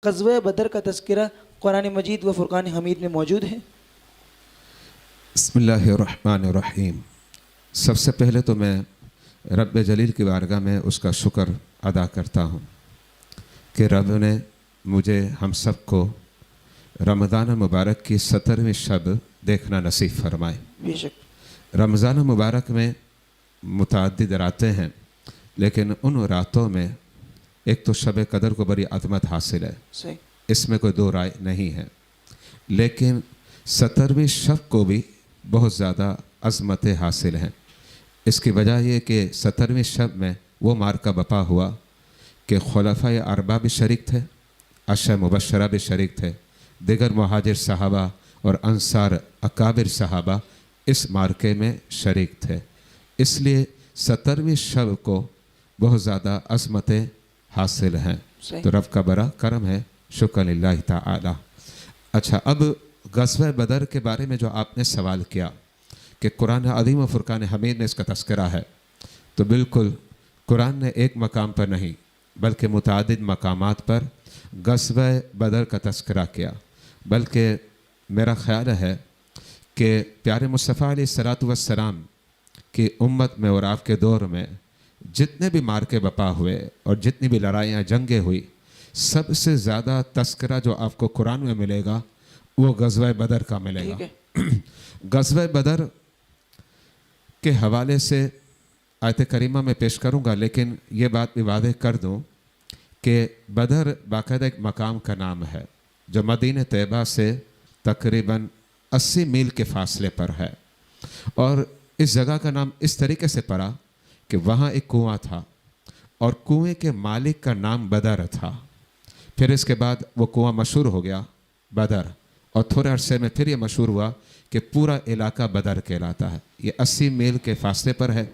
غزوہ بدر کا تذکرہ قرآن مجید و فرقان حمید میں موجود ہے۔ بسم اللہ الرحمن الرحیم۔ سب سے پہلے تو میں رب جلیل کی بارگاہ میں اس کا شکر ادا کرتا ہوں کہ رب نے مجھے ہم سب کو رمضان مبارک کی 17ویں شب دیکھنا نصیب فرمائے۔ بے شک رمضان مبارک میں متعدد راتیں ہیں، لیکن ان راتوں میں ایک تو شب قدر کو بڑی عظمت حاصل ہے، صحیح، اس میں کوئی دو رائے نہیں ہے، لیکن 17ویں شب کو بھی بہت زیادہ عظمتیں حاصل ہیں۔ اس کی وجہ یہ کہ 17ویں شب میں وہ معرکہ بپا ہوا کہ خلفائے اربعہ بھی شریک تھے، عشرہ مبشرہ بھی شریک تھے، دیگر مہاجر صحابہ اور انصار اکابر صحابہ اس معرکے میں شریک تھے، اس لیے 17ویں شب کو بہت زیادہ عظمتیں حاصل ہیں۔ تو رب کا بڑا کرم ہے، شکر للہ تعالی۔ اچھا، اب غزوہ بدر کے بارے میں جو آپ نے سوال کیا کہ قرآن عظیم و فرقان حمید میں اس کا تذکرہ ہے، تو بالکل قرآن نے ایک مقام پر نہیں بلکہ متعدد مقامات پر غزوہ بدر کا تذکرہ کیا، بلکہ میرا خیال ہے کہ پیارے مصطفیٰ علیہ الصلوۃ والسلام کی امت میں اور آپ کے دور میں جتنے بھی معرکے بپا ہوئے اور جتنی بھی لڑائیاں جنگیں ہوئی، سب سے زیادہ تذکرہ جو آپ کو قرآن میں ملے گا وہ غزوہ بدر کا ملے گا۔ غزوہ بدر کے حوالے سے آیت کریمہ میں پیش کروں گا، لیکن یہ بات بھی واضح کر دوں کہ بدر باقاعدہ ایک مقام کا نام ہے جو مدینہ طیبہ سے تقریباً 80 میل کے فاصلے پر ہے، اور اس جگہ کا نام اس طریقے سے پڑا کہ وہاں ایک کنواں تھا اور کنویں کے مالک کا نام بدر تھا۔ پھر اس کے بعد وہ کنواں مشہور ہو گیا بدر، اور تھوڑے عرصے میں پھر یہ مشہور ہوا کہ پورا علاقہ بدر کہلاتا ہے۔ یہ 80 میل کے فاصلے پر ہے،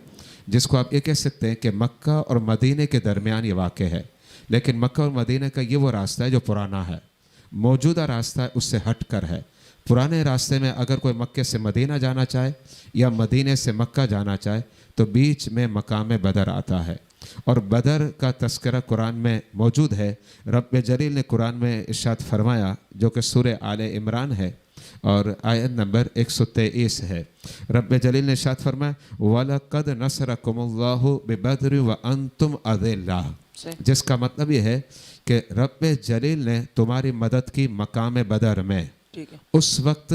جس کو آپ یہ کہہ سکتے ہیں کہ مکہ اور مدینہ کے درمیان یہ واقع ہے، لیکن مکہ اور مدینہ کا یہ وہ راستہ ہے جو پرانا ہے، موجودہ راستہ اس سے ہٹ کر ہے۔ پرانے راستے میں اگر کوئی مکے سے مدینہ جانا چاہے یا مدینہ سے مکہ جانا چاہے تو بیچ میں مقام بدر آتا ہے، اور بدر کا تذکرہ قرآن میں موجود ہے۔ رب جلیل نے قرآن میں ارشاد فرمایا، جو کہ سورہ آل عمران ہے اور آیت نمبر 123 ہے۔ رب جلیل نے ارشاد فرمایا وَلَقَدْ نَصَرَكُمُ اللَّهُ بِبَدْرٍ وَأَنْتُمْ أَذِلَّةٌ، جس کا مطلب یہ ہے کہ رب جلیل نے تمہاری مدد کی مقام بدر میں، اس وقت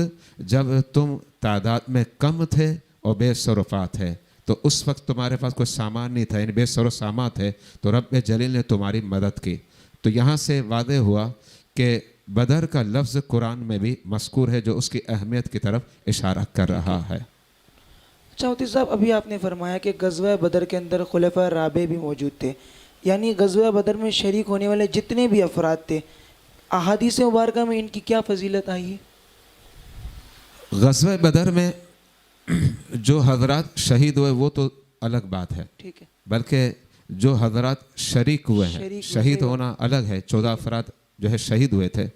جب تم تعداد میں کم تھے اور بے سروپا تھے، تو اس وقت تمہارے پاس کوئی سامان نہیں تھا، یعنی بے سر و سامان تھے، تو رب جلیل نے تمہاری مدد کی۔ تو یہاں سے واضح ہوا کہ بدر کا لفظ قرآن میں بھی مذکور ہے، جو اس کی اہمیت کی طرف اشارہ کر رہا ہے۔ چاہتی صاحب، ابھی آپ نے فرمایا کہ غزوہ بدر کے اندر خلفاء رابع بھی موجود تھے، یعنی غزوہ بدر میں شریک ہونے والے جتنے بھی افراد تھے، احادیث مبارکہ میں ان کی کیا فضیلت آئی ہے؟ غزوہ بدر میں جو حضرات شہید ہوئے وہ تو الگ بات ہے، ٹھیک ہے، بلکہ جو حضرات شریک ہوئے ہیں، شہید ہونا الگ ہے، 14 افراد جو ہے شہید ہوئے تھے،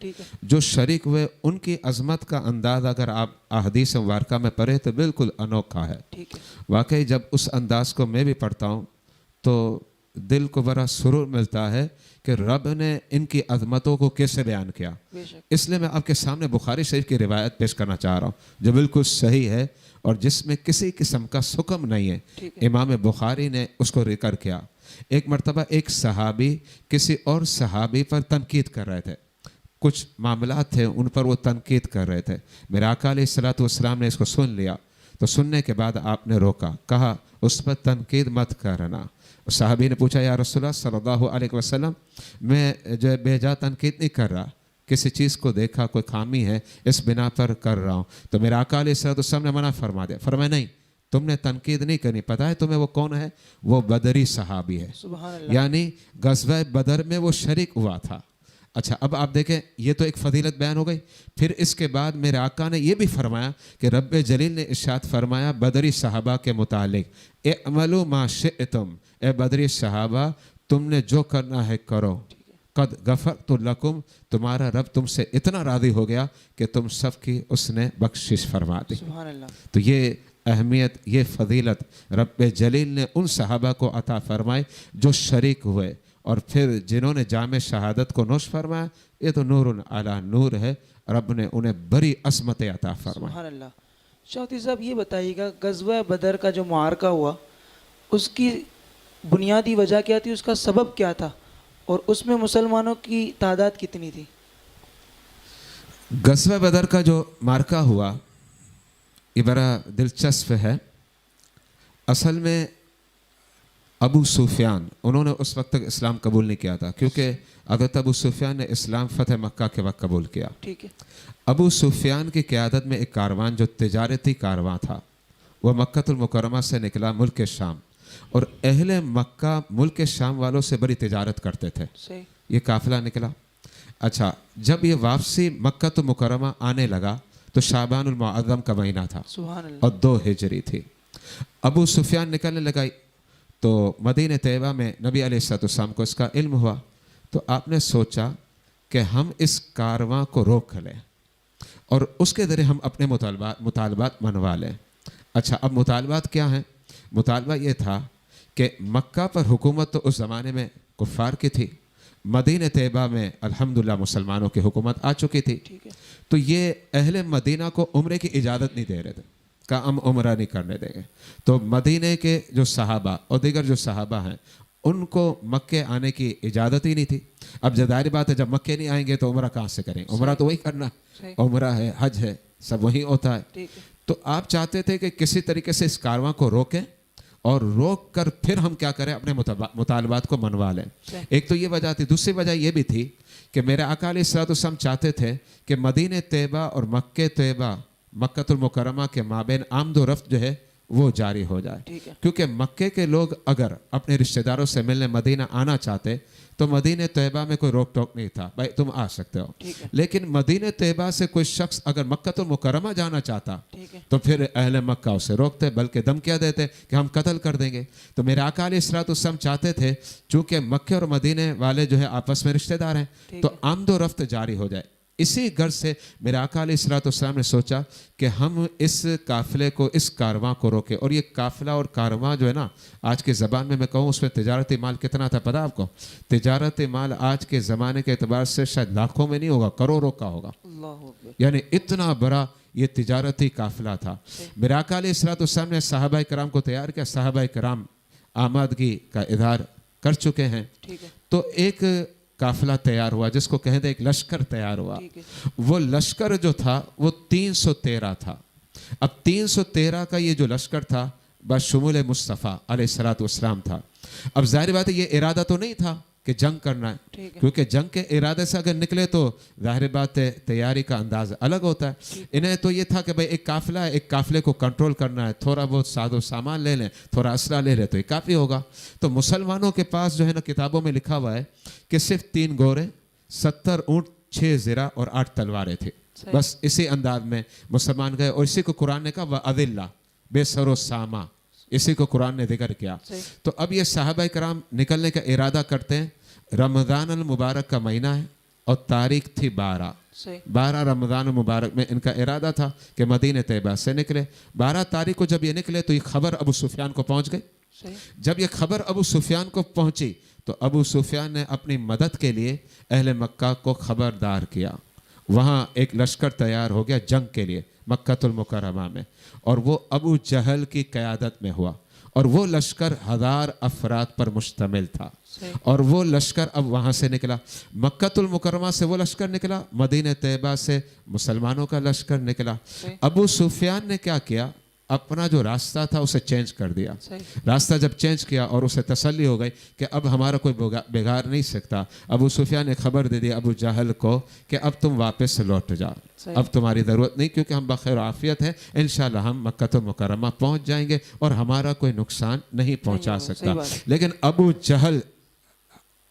جو شریک ہوئے ان کی عظمت کا انداز اگر آپ احادیث مبارکہ میں پڑھیں تو بالکل انوکھا ہے۔ واقعی جب اس انداز کو میں بھی پڑھتا ہوں تو دل کو بڑا سرور ملتا ہے کہ رب نے ان کی عظمتوں کو کیسے بیان کیا۔ اس لیے میں آپ کے سامنے بخاری شریف کی روایت پیش کرنا چاہ رہا ہوں جو بالکل صحیح ہے اور جس میں کسی قسم کا سکم نہیں ہے۔ امام بخاری نے اس کو ذکر کیا۔ ایک مرتبہ ایک صحابی کسی اور صحابی پر تنقید کر رہے تھے، کچھ معاملات تھے ان پر وہ تنقید کر رہے تھے۔ میرے آقا علیہ الصلوۃ والسلام نے اس کو سن لیا، تو سننے کے بعد آپ نے روکا، کہا اس پر تنقید مت کرنا۔ صحابی نے پوچھا یا رسول اللہ صلی اللہ علیہ وسلم، میں جو ہے بے جا تنقید نہیں کر رہا، کسی چیز کو دیکھا کوئی خامی ہے اس بنا پر کر رہا ہوں۔ تو میرے آقا علیہ الصلوۃ والسلام نے منع فرما دیا، فرمایا نہیں، تم نے تنقید نہیں کرنی، پتہ ہے تمہیں وہ کون ہے؟ وہ بدری صحابی ہے، یعنی غزوہ بدر میں وہ شریک ہوا تھا۔ اچھا، اب آپ دیکھیں یہ تو ایک فضیلت بیان ہو گئی، پھر اس کے بعد میرے آقا نے یہ بھی فرمایا کہ رب جلیل نے ارشاد فرمایا بدری صحابہ کے متعلق اعملوا ما شئتم، اے بدری صحابہ تم نے جو کرنا ہے کرو، قد غفرت لکم، تمہارا رب تم سے اتنا راضی ہو گیا کہ تم سب کی اس نے بخشش فرما دی۔ تو یہ اہمیت، یہ فضیلت رب جلیل نے ان صحابہ کو عطا فرمائے جو شریک ہوئے، اور پھر جنہوں نے جام شہادت کو نوش فرمایا، یہ تو نور علی نور ہے. رب نے انہیں بڑی عظمت عطا فرمائی. سبحان اللہ. شاوتی صاحب یہ بتائیے گا غزوہ بدر کا جو معرکہ ہوا اس کی بنیادی وجہ کیا تھی, اس کا سبب کیا تھا, اور اس میں مسلمانوں کی تعداد کتنی تھی؟ غزوہ بدر کا جو معرکہ ہوا یہ بڑا دلچسپ ہے. اصل میں ابو سفیان انہوں نے اس وقت تک اسلام قبول نہیں کیا تھا, کیونکہ حضرت ابو سفیان نے اسلام فتح مکہ کے وقت قبول کیا. ٹھیک ہے. ابو سفیان کی قیادت میں ایک کاروان جو تجارتی کاروان تھا وہ مکہ المکرمہ سے نکلا ملک شام, اور اہل مکہ ملک شام والوں سے بڑی تجارت کرتے تھے. صحیح. یہ قافلہ نکلا. اچھا, جب یہ واپسی مکہ المکرمہ آنے لگا تو شعبان المعظم کا مہینہ تھا سبحان اللہ. اور 2 ہجری تھی. ابو سفیان نکلنے لگا تو مدینہ طیبہ میں نبی علیہ السلام کو اس کا علم ہوا, تو آپ نے سوچا کہ ہم اس کارواں کو روک لیں اور اس کے ذریعے ہم اپنے مطالبات منوا لیں. اچھا, اب مطالبات کیا ہیں؟ مطالبہ یہ تھا کہ مکہ پر حکومت تو اس زمانے میں کفار کی تھی, مدینہ طیبہ میں الحمدللہ مسلمانوں کی حکومت آ چکی تھی. تو یہ اہل مدینہ کو عمرے کی اجازت نہیں دے رہے تھے, کہ ہم عمرہ نہیں کرنے دیں گے. تو مدینہ کے جو صحابہ اور دیگر جو صحابہ ہیں ان کو مکے آنے کی اجازت ہی نہیں تھی. اب ظاہر بات ہے, جب مکے نہیں آئیں گے تو عمرہ کہاں سے کریں؟ عمرہ تو وہی کرنا, عمرہ ہے, حج ہے, سب وہی ہوتا ہے. تو آپ چاہتے تھے کہ کسی طریقے سے اس کارواں کو روکیں اور روک کر پھر ہم کیا کریں, اپنے مطالبات کو منوا لیں. ایک تو یہ وجہ تھی. دوسری وجہ یہ بھی تھی کہ میرے آقا علیہ الصلوۃ والسلام چاہتے تھے کہ مدینہ طیبہ اور مکہ طیبہ مکہ المکرمہ کے مابین آمد و رفت جو ہے وہ جاری ہو جائے, کیونکہ مکے کے لوگ اگر اپنے رشتہ داروں سے ملنے مدینہ آنا چاہتے تو مدینہ طیبہ میں کوئی روک ٹوک نہیں تھا, بھائی تم آ سکتے ہو. لیکن مدینہ طیبہ سے کوئی شخص اگر مکہ المکرمہ جانا چاہتا تو پھر اہل مکہ اسے روکتے, بلکہ دھمکیاں دیتے کہ ہم قتل کر دیں گے. تو میرے آقا علیہ الصلوۃ والسلام چاہتے تھے چونکہ مکہ اور مدینہ والے جو ہے آپس میں رشتہ دار ہیں تو آمد و رفت جاری ہو جائے. اسی غرض سے میرے آقا علیہ الصلوۃ والسلام نے سوچا کہ ہم اس قافلے کو, اس کارواں کو روکیں. اور یہ قافلہ اور کارواں جو ہے نا, آج کے زبان میں کہوں اس میں تجارتی مال کتنا تھا پتہ آپ کو؟ تجارتی مال آج کے زمانے کے اعتبار سے شاید لاکھوں میں نہیں ہوگا, کروڑوں کا ہوگا. یعنی اتنا بڑا یہ تجارتی قافلہ تھا. میرے آقا علیہ الصلوۃ والسلام نے صحابہ کرام کو تیار کیا. صحابہ کرام آمادگی کا اظہار کر چکے ہیں. تو ایک قافلہ تیار ہوا جس کو کہتے ہیں ایک لشکر تیار ہوا. وہ لشکر جو تھا وہ 313 تھا. اب 313 کا یہ جو لشکر تھا بشمول مصطفیٰ علیہ الصلوۃ والسلام تھا. اب ظاہر بات ہے یہ ارادہ تو نہیں تھا کہ جنگ کرنا ہے, کیونکہ جنگ کے ارادے سے اگر نکلے تو ظاہر بات ہے تیاری کا انداز الگ ہوتا ہے. انہیں تو یہ تھا کہ بھئی ایک قافلہ ہے, ایک قافلے کو کنٹرول کرنا ہے, تھوڑا بہت ساز و سامان لے لیں, تھوڑا اسلحہ لے لیں تو یہ کافی ہوگا. تو مسلمانوں کے پاس جو ہے نا کتابوں میں لکھا ہوا ہے کہ صرف 3 گھوڑے, 70 اونٹ, 6 زرہ اور 8 تلواریں تھیں. بس اسی انداز میں مسلمان گئے, اور اسی کو قرآن نے کہا وَأَذِلَّ بے سر و ساما, اسی کو قرآن نے ذکر کیا. تو اب یہ صحابہ کرام نکلنے کا ارادہ کرتے ہیں. رمضان المبارک کا مہینہ ہے اور تاریخ تھی 12 رمضان المبارک میں ان کا ارادہ تھا کہ مدینہ طیبہ سے نکلے. 12 تاریخ کو جب یہ نکلے تو یہ خبر ابو سفیان کو پہنچ گئی. جب یہ خبر ابو سفیان کو پہنچی تو ابو سفیان نے اپنی مدد کے لیے اہل مکہ کو خبردار کیا. وہاں ایک لشکر تیار ہو گیا جنگ کے لیے مکہ المکرمہ میں, اور وہ ابو جہل کی قیادت میں ہوا. اور وہ لشکر 1000 افراد پر مشتمل تھا. اور وہ لشکر اب وہاں سے نکلا, مکہ المکرمہ سے وہ لشکر نکلا, مدینہ طیبہ سے مسلمانوں کا لشکر نکلا. ابو سفیان نے کیا کیا, اپنا جو راستہ تھا اسے چینج کر دیا. راستہ جب چینج کیا اور اسے تسلی ہو گئی کہ اب ہمارا کوئی بگاڑ نہیں سکتا, ابو سفیان نے خبر دے دی ابو جہل کو کہ اب تم واپس لوٹ جاؤ, اب تمہاری ضرورت نہیں, کیونکہ ہم بخیر عافیت ہیں, انشاءاللہ ہم مکہ المکرمہ پہنچ جائیں گے اور ہمارا کوئی نقصان نہیں پہنچا سکتا. لیکن ابو جہل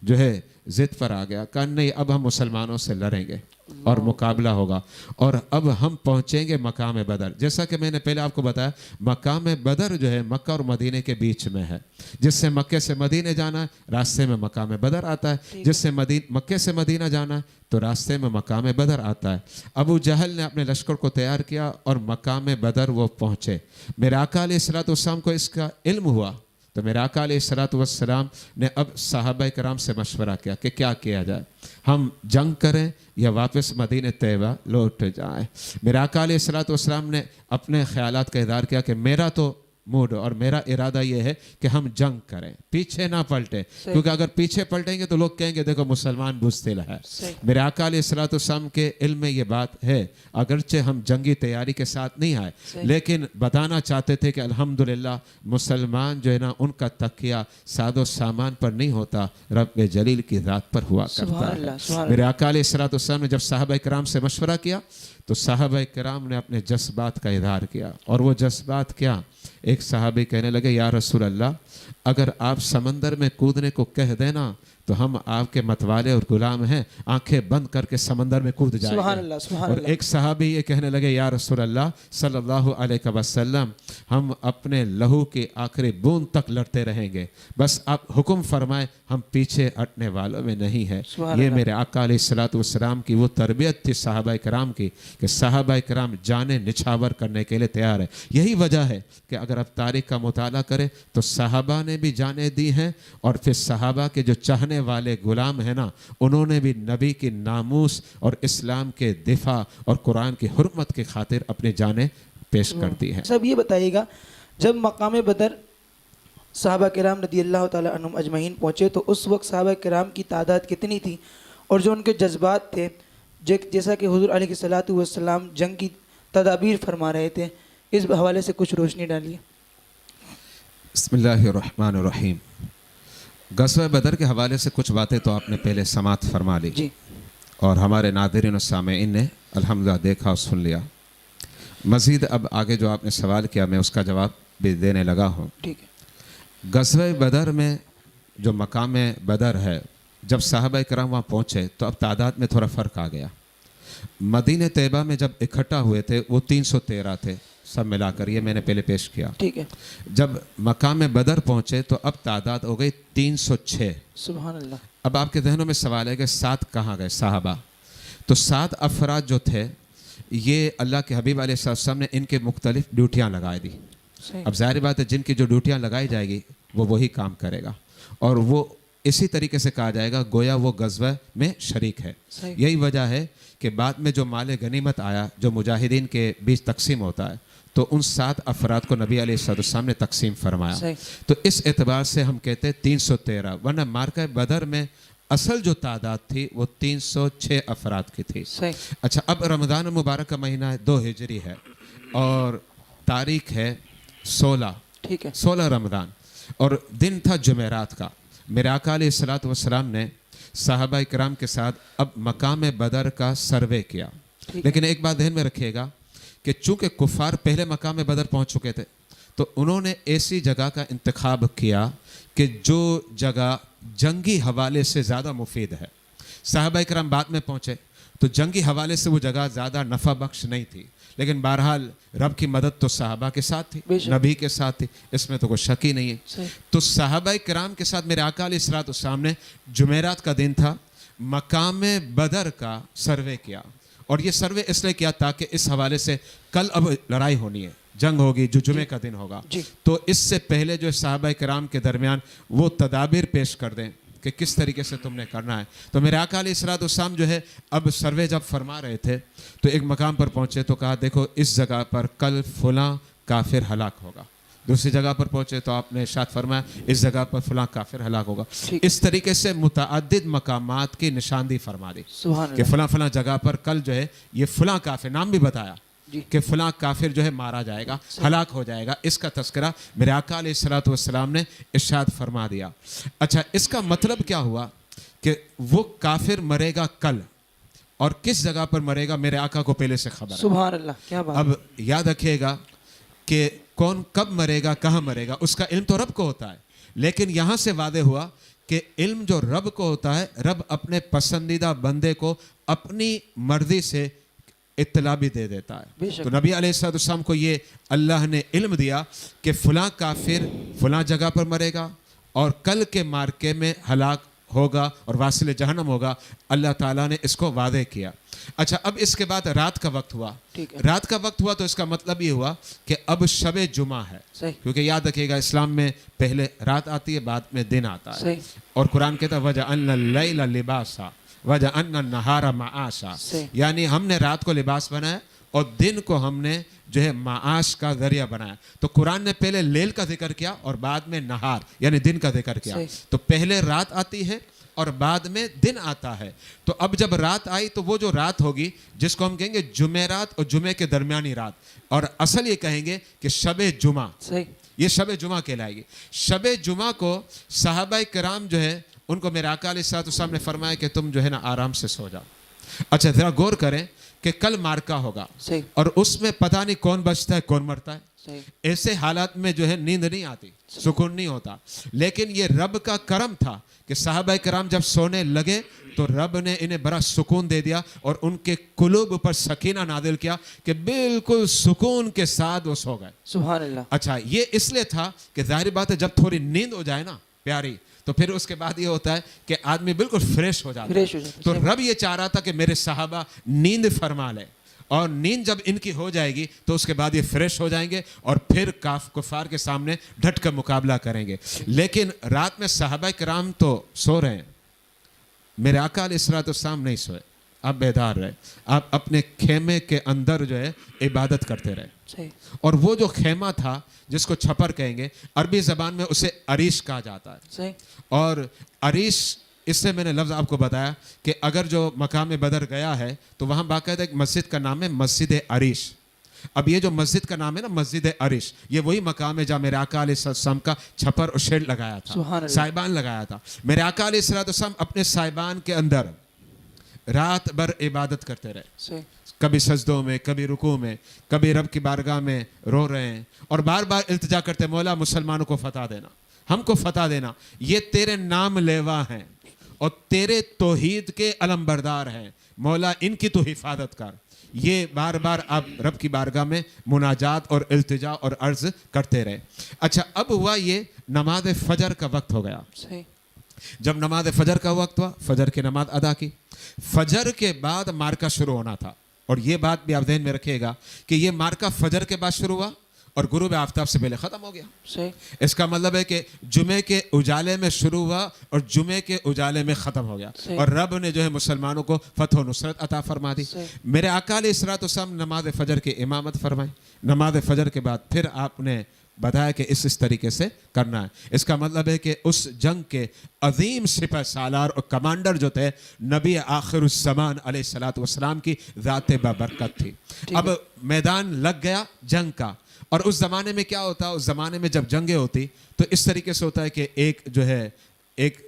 جو ہے ضد پر آ گیا, کہا نہیں اب ہم مسلمانوں سے لڑیں گے اور مقابلہ ہوگا, اور اب ہم پہنچیں گے مقام بدر. جیسا کہ میں نے پہلے آپ کو بتایا مقام بدر جو ہے مکہ اور مدینہ کے بیچ میں ہے. جس سے مکے سے مدینہ جانا ہے راستے میں مقام بدر آتا ہے, جس سے مکے سے مدینہ جانا ہے تو راستے میں مقام بدر آتا ہے. ابو جہل نے اپنے لشکر کو تیار کیا اور مقام بدر وہ پہنچے. میرے آقا علیہ الصلوۃ والسلام کو اس کا علم ہوا تو میرے آقا علیہ الصلوۃ والسلام نے اب صحابہ کرام سے مشورہ کیا کہ کیا کیا جائے، ہم جنگ کریں یا واپس مدینہ طیبہ لوٹ جائیں۔ میرے آقا علیہ الصلوۃ والسلام نے اپنے خیالات کا اظہار کیا کہ میرا تو موڈ اور میرا ارادہ یہ ہے کہ ہم جنگ کریں، پیچھے نہ پلٹیں، کیونکہ اگر پیچھے پلٹیں گے تو لوگ کہیں گے دیکھو مسلمان بزدل ہے۔ میرے آقا علیہ الصلوۃ والسلام کے علم میں یہ بات ہے، اگرچہ ہم جنگی تیاری کے ساتھ نہیں آئے لیکن بتانا چاہتے تھے کہ الحمدللہ مسلمان جو ہے نا ان کا تکیہ ساد و سامان پر نہیں ہوتا، رب جلیل کی ذات پر ہوا کرتا ہے۔ میرے آقا علیہ الصلوۃ والسلام نے جب صحابہ کرام سے مشورہ کیا تو صحابہ کرام نے اپنے جذبات کا اظہار کیا، اور وہ جذبات کیا؟ ایک صحابی کہنے لگے یا رسول اللہ اگر آپ سمندر میں کودنے کو کہہ دینا تو ہم آپ کے متوالے اور غلام ہیں، آنکھیں بند کر کے سمندر میں کود جائیں گے۔ اور ایک صحابی یہ کہنے لگے یا رسول اللہ صلی اللہ علیہ وسلم ہم اپنے لہو کی آخری بوند تک لڑتے رہیں گے، بس آپ حکم فرمائیں، ہم پیچھے ہٹنے والوں میں نہیں ہے۔ یہ میرے آقا علیہ الصلوۃ والسلام کی وہ تربیت تھی صحابہ کرام کی کہ صحابہ کرام جانیں نچھاور کرنے کے لیے تیار ہے۔ یہی وجہ ہے کہ اگر آپ تاریخ کا مطالعہ کریں تو صحابہ نے بھی جانیں دی ہیں، اور پھر صحابہ کے جو چاہنے والے غلام ہیں نا انہوں نے بھی نبی کی ناموس اور اسلام کے دفاع اور قرآن کی حرمت کی خاطر اپنی جانیں پیش کر دی ہیں۔ سب یہ بتائیے گا جب مقام بدر صحابہ کرام رضی اللہ تعالیٰ عنہم اجمعین پہنچے تو اس وقت صحابہ کرام کی تعداد کتنی تھی، اور جو ان کے جذبات تھے جیسا کہ حضور علیہ الصلوۃ والسلام جنگ کی تدابیر فرما رہے تھے، اس حوالے سے کچھ روشنی ڈالیے۔ بسم اللہ الرحمن الرحیم۔ غزوہ بدر کے حوالے سے کچھ باتیں تو آپ نے پہلے سماعت فرما لی جی، اور ہمارے ناظرین و سامعین نے الحمدللہ دیکھا اور سن لیا۔ مزید اب آگے جو آپ نے سوال کیا میں اس کا جواب بھی دینے لگا ہوں۔ ٹھیک ہے۔ غزوہ بدر میں جو مقام بدر ہے، جب صحابہ کرام وہاں پہنچے تو اب تعداد میں تھوڑا فرق آ گیا۔ مدینہ طیبہ میں جب اکٹھا ہوئے تھے وہ 313 تھے سب ملا کر، یہ میں نے پہلے پیش کیا۔ ٹھیک ہے۔ جب مقام بدر پہنچے تو اب تعداد ہو گئی 306۔ سبحان اللہ۔ اب آپ کے ذہنوں میں سوال ہے کہ 7 کہاں گئے صحابہ؟ تو 7 افراد جو تھے یہ اللہ کے حبیب علیہ السلام نے ان کے مختلف ڈیوٹیاں لگائی دی۔ اب ظاہر بات ہے جن کی جو ڈیوٹیاں لگائی جائے گی وہ وہی کام کرے گا، اور وہ اسی طریقے سے کہا جائے گا گویا وہ غزوہ میں شریک ہے۔ یہی وجہ ہے کہ بعد میں جو مال غنیمت آیا جو مجاہدین کے بیچ تقسیم ہوتا ہے تو ان 7 افراد کو نبی علیہ السلام نے تقسیم فرمایا۔ تو اس اعتبار سے ہم کہتے ہیں 313، ورنہ مارکہ بدر میں اصل جو تعداد تھی وہ 306 افراد کی تھی۔ اچھا، اب رمضان مبارک کا مہینہ ہے، 2 ہجری ہے اور تاریخ ہے 16، ٹھیک ہے، 16 رمضان، اور دن تھا جمعرات کا۔ میرے آقا علیہ الصلوۃ والسلام نے صحابہ کرام کے ساتھ اب مقام بدر کا سروے کیا، لیکن ایک بات ذہن میں رکھیے گا کہ چونکہ کفار پہلے مقام بدر پہنچ چکے تھے تو انہوں نے ایسی جگہ کا انتخاب کیا کہ جو جگہ جنگی حوالے سے زیادہ مفید ہے۔ صحابہ کرام بعد میں پہنچے تو جنگی حوالے سے وہ جگہ زیادہ نفع بخش نہیں تھی، لیکن بہرحال رب کی مدد تو صحابہ کے ساتھ تھی، نبی کے ساتھ تھی، اس میں تو کوئی شک ہی نہیں ہے۔ تو صحابہ کرام کے ساتھ میرے آقا علیہ السلام نے جمعرات کا دن تھا مقام بدر کا سروے کیا، اور یہ سروے اس لیے کیا تاکہ اس حوالے سے کل اب لڑائی ہونی ہے، جنگ ہوگی جو جمعے کا دن ہوگا، تو اس سے پہلے جو صحابہ کرام کے درمیان وہ تدابیر پیش کر دیں کہ کس طریقے سے تم نے کرنا ہے۔ تو میرے آقا علیہ السلام جو ہے اب سروے جب فرما رہے تھے تو ایک مقام پر پہنچے تو کہا دیکھو اس جگہ پر کل فلاں کافر ہلاک ہوگا، دوسری جگہ پر پہنچے تو آپ نے ارشاد فرمایا اس جگہ پر فلاں کافر ہلاک ہوگا۔ اس طریقے سے متعدد مقامات کی نشاندہی فرما دی کہ فلاں فلاں جگہ پر کل جو ہے یہ فلاں کافر، نام بھی بتایا کہ فلاں کافر جو ہے مارا جائے گا، ہلاک ہو جائے گا، اس کا تذکرہ میرے آقا علیہ السلام نے ارشاد فرما دیا۔ اچھا، اس کا مطلب کیا ہوا کہ وہ کافر مرے گا کل، اور کس جگہ پر مرے گا میرے آقا کو پہلے سے خبر ہے۔ سبحان اللہ، کیا بات۔ اب یاد رکھیے گا کہ کون کب مرے گا، کہاں مرے گا، اس کا علم تو رب کو ہوتا ہے، لیکن یہاں سے واضح ہوا کہ علم جو رب کو ہوتا ہے، رب اپنے پسندیدہ بندے کو اپنی مرضی سے اطلاع بھی دے دیتا ہے۔ تو نبی علیہ السلام کو یہ اللہ نے علم دیا کہ فلاں کافر فلاں جگہ پر مرے گا اور کل کے مارکے میں ہلاک ہوگا اور واصل جہنم ہوگا، اللہ تعالیٰ نے اس کو واضح کیا۔ اچھا، اب اس کے بعد رات کا وقت ہوا، رات کا وقت ہوا تو اس کا مطلب یہ ہوا کہ اب شب جمعہ ہے، کیونکہ یاد رکھیے گا اسلام میں پہلے رات آتی ہے بعد میں دن آتا ہے، اور قرآن کہتا ہے وَجَعَلْنَا اللَّيْلَ لِبَاسًا وَجَعَلْنَا النَّهَارَ مَعَاشًا، یعنی ہم نے رات کو لباس بنایا اور دن کو ہم نے جو ہے معاش کا ذریعہ بنایا۔ تو قرآن نے پہلے لیل کا ذکر کیا اور بعد میں نہار یعنی دن کا ذکر کیا، تو پہلے رات آتی ہے اور بعد میں دن آتا ہے۔ تو اب جب رات آئی تو وہ جو رات ہوگی جس کو ہم کہیں گے جمعرات اور جمعے کے درمیانی رات، اور اصل یہ کہیں گے کہ شب جمعہ، یہ شب جمعہ کہلائے گی۔ شب جمعہ کو صحابہ کرام جو ہے ان کو میرے آقا علیہ السلام نے فرمایا کہ تم جو ہے نا آرام سے سو جاؤ۔ اچھا ذرا غور کریں کہ کل مارکا ہوگا اور اس میں پتہ نہیں کون بچتا ہے کون مرتا ہے، ایسے حالات میں جو ہے نیند نہیں آتی، سکون نہیں ہوتا، لیکن یہ رب کا کرم تھا کہ صحابہ کرام جب سونے لگے تو رب نے انہیں بڑا سکون دے دیا اور ان کے قلوب پر سکینہ نازل کیا کہ بالکل سکون کے ساتھ وہ سو گئے۔ سبحان اللہ۔ اچھا، یہ اس لیے تھا کہ ظاہر بات ہے جب تھوڑی نیند ہو جائے نا پیاری تو پھر اس کے بعد یہ ہوتا ہے کہ آدمی بالکل فریش ہو جاتا ہے۔ تو رب یہ چاہ رہا تھا کہ میرے صحابہ نیند فرما لے، اور نیند جب ان کی ہو جائے گی تو اس کے بعد یہ فریش ہو جائیں گے اور پھر کفار کے سامنے ڈٹ کر مقابلہ کریں گے۔ لیکن رات میں صحابہ کرام تو سو رہے ہیں، میرے آقا علیہ السلام نہیں سوئے، آپ بیدار رہے، آپ اپنے خیمے کے اندر جو ہے عبادت کرتے رہے۔ اور وہ جو خیمہ تھا جس کو چھپر کہیں گے، عربی زبان میں اسے عریش کہا جاتا ہے، اور عریش اس سے میں نے لفظ آپ کو بتایا کہ اگر جو مقام بدر گیا ہے تو وہاں باقاعدہ ایک مسجد کا نام ہے مسجد عریش۔ اب یہ جو مسجد کا نام ہے نا مسجد عریش، یہ وہی مقام ہے جہاں میرے آقا علیہ السلام کا چھپر اور شیڈ لگایا تھا، سائبان لگایا تھا۔ میرے آقا علیہ السلام اپنے سائبان کے اندر رات بھر عبادت کرتے رہے، کبھی سجدوں میں، کبھی رکوع میں، کبھی رب کی بارگاہ میں رو رہے ہیں اور بار بار التجا کرتے مولا مسلمانوں کو فتح دینا، ہم کو فتح دینا، یہ تیرے نام لیوا ہیں اور تیرے توحید کے علم بردار ہیں، مولا ان کی تو حفاظت کر۔ یہ بار بار آپ رب کی بارگاہ میں مناجات اور التجا اور عرض کرتے رہے۔ اچھا، اب ہوا یہ نماز فجر کا وقت ہو گیا۔ جب نماز فجر کا وقت ہوا، فجر کی نماز ادا کی، فجر کے بعد مارکا شروع ہونا تھا، اور یہ بات بھی آپ ذہن میں رکھیے گا کہ یہ مارکا فجر کے بعد شروع ہوا اور غروب آفتاب سے پہلے ختم ہو گیا۔ اس کا مطلب ہے کہ جمعے کے اجالے میں شروع ہوا اور جمعے کے اجالے میں ختم ہو گیا، اور رب نے جو ہے مسلمانوں کو فتح و نصرت عطا فرما دی۔ میرے آقا علیہ السلام نماز فجر کی امامت فرمائی، نماز فجر کے بعد پھر آپ نے بتایا کہ اس طریقے سے کرنا ہے۔ اس کا مطلب ہے کہ اس جنگ کے عظیم سپہ سالار اور کمانڈر جو تھے نبی آخر الزمان علیہ السلام کی ذات بابرکت تھی۔ اب میدان لگ گیا جنگ کا، اور اس زمانے میں کیا ہوتا، اس زمانے میں جب جنگیں ہوتی تو اس طریقے سے ہوتا ہے کہ ایک جو ہے ایک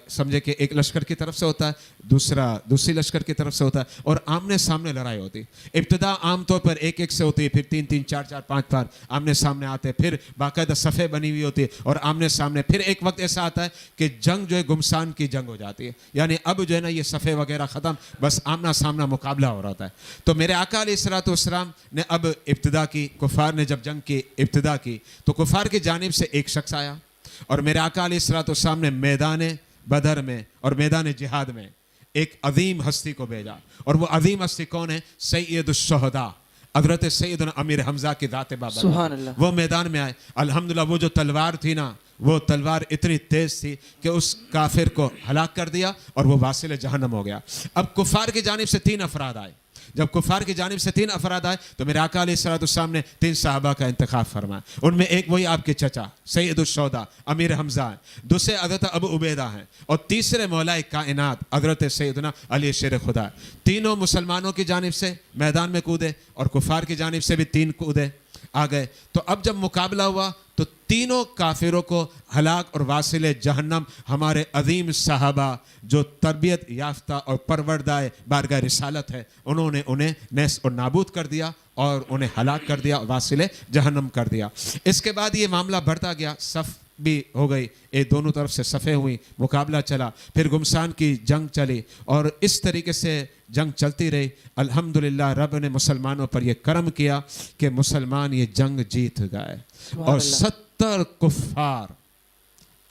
سمجھے کہ ایک لشکر کی طرف سے ہوتا ہے، دوسری لشکر کی طرف سے ہوتا ہے، اور آمنے سامنے لڑائی ہوتی۔ ابتدا عام طور پر ایک ایک سے ہوتی ہے، پھر تین تین چار چار پانچ بار آمنے سامنے آتے، پھر باقاعدہ صفیں بنی ہوئی ہوتی ہے اور آمنے سامنے، پھر ایک وقت ایسا آتا ہے کہ جنگ جو ہے گمسان کی جنگ ہو جاتی ہے، یعنی اب جو ہے نا یہ صفیں وغیرہ ختم، بس آمنا سامنا مقابلہ ہو رہا ہے۔ تو میرے آقا علیہ السلام نے اب ابتدا کی، کفار نے جب جنگ کی ابتدا کی تو کفار کی جانب سے ایک شخص آیا اور میرے آقا علیہ السلام نے میدان بدر میں اور میدان جہاد میں ایک عظیم ہستی کو بھیجا، اور وہ عظیم ہستی کون ہے؟ سید الشہداء حضرت سیدنا امیر حمزہ کی ذات بابرکت۔ سبحان اللہ۔ وہ میدان میں آئے، الحمدللہ وہ جو تلوار تھی نا، وہ تلوار اتنی تیز تھی کہ اس کافر کو ہلاک کر دیا اور وہ واصل جہنم ہو گیا۔ اب کفار کی جانب سے 3 افراد آئے، جب کفار کی جانب سے 3 افراد آئے تو میرے آقا علیہ السلام نے 3 صحابہ کا انتخاب فرمایا، ان میں ایک وہی آپ کے چچا سید الشہداء امیر حمزہ ہیں، دوسرے حضرت ابو عبیدہ ہیں، اور تیسرے مولا کائنات حضرت سیدنا علی شیر خدا۔ تینوں مسلمانوں کی جانب سے میدان میں کودے اور کفار کی جانب سے بھی 3 کودے آ گئے۔ تو اب جب مقابلہ ہوا تو تینوں کافروں کو ہلاک اور واصل جہنم ہمارے عظیم صحابہ جو تربیت یافتہ اور پروردہ بارگاہ رسالت ہے، انہوں نے انہیں نیست اور نابود کر دیا اور انہیں ہلاک کر دیا، واصل جہنم کر دیا۔ اس کے بعد یہ معاملہ بڑھتا گیا، صف بھی ہو گئی، دونوں طرف سے صفیں ہوئیں، مقابلہ چلا، پھر گمسان کی جنگ چلی، اور اس طریقے سے جنگ چلتی رہی۔ الحمدللہ رب نے مسلمانوں پر یہ کرم کیا کہ مسلمان یہ جنگ جیت گئے، اور 70 کفار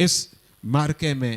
اس مارکے میں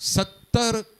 70